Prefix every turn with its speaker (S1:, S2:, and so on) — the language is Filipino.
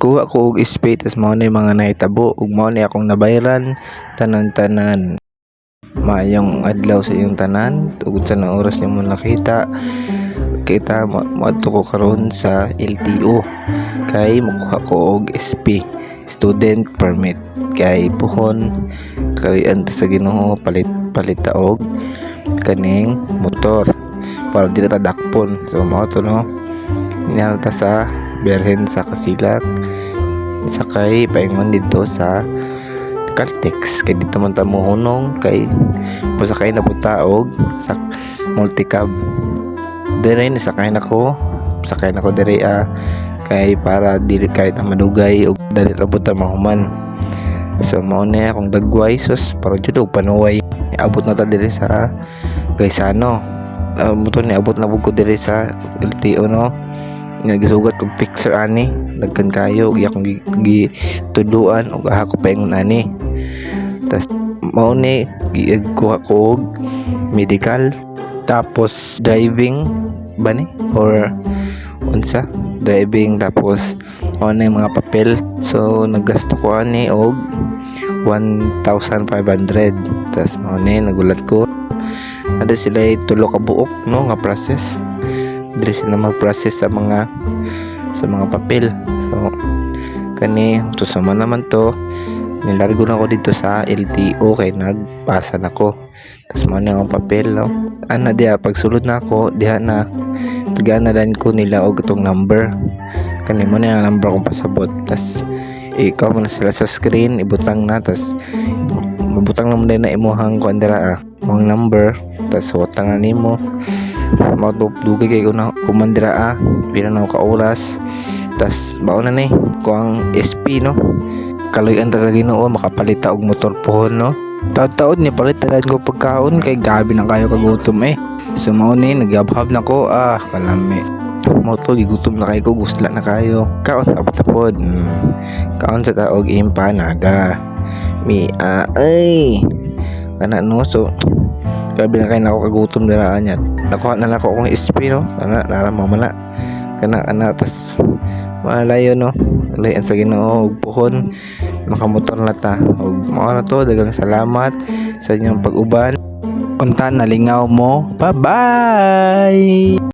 S1: Nagkuha ko og SP tas mao ni mga nahitabo ug mao ni akong nabayran tanan-tanan. Maayong adlaw sa iyong tanan, tugod sa na oras nimo nakita. Kita moadto ko karon sa LTO kay makuha ko og SP, student permit. Kay puhon kay anta sa Ginoo palit ta og kaning motor para di ta dakpon. So mao to no. Nialta sa Berhen sa Kasilak sakay paingon dito sa Caltex kay dito man ta mohunong kay pasakay na puta og sa multicab. Dire ni sakay nako dire kay para dili kay ta madugay og dali ra pud ta mahuman. So mao ni akong dagway sus para jud og panuway. Abot na ta dire sa Gaisano. Muto ni abot na pud ko dire sa LTO no. Nagisugat kog picture ani dagkan kayo ug akong gituduan ug aha ko paingon ani. Tas mao ni gikuha ko og medical tapos driving ba ni or unsa driving tapos mao na mga papel. So naggasto ko ani og 1,500. Tas mao ni nagulat ko ada sila tulo ka buok no nga process. Dili sila mag-process sa mga papel. So kani to sama naman to nilargo na ko dito sa LTO kay nagpasa na ko. Tas mao ni ang papel no. Ana diha pagsulod na ako diha na tiganalan ko nila og itong number. Kani mo na ang number kong pasabot. Tas ikaw mo na sila sa screen ibutang na tas mabutang naman din na imuhang ko andira ang number. Tas suotan na nimo matupdugay kay ko na kumandira pila na ka oras. Tas mao na ni ko ang SP no. Kaloy-an ta sa Ginoo makapalit ta og motor pohon no. Taud-taud ni palit ta ko pagkaon kay gabi na kayo kagutom So mao ni nagyabhab na ko kalami. Mo to gigutom na kayo ko gusla na kayo. Kaon abot tapod. Kaon sa taog empanada. Ay. Kana no so gabi na kayo na ako kagutom dira anya. Nakuha na ako akong SP no. Kana man na. Kana tas malayo no. Layan sa Ginoo og puhon makamotor na ta. Og mao na to daghang salamat sa inyong pag-uban. Unta nalingaw mo. Bye-bye.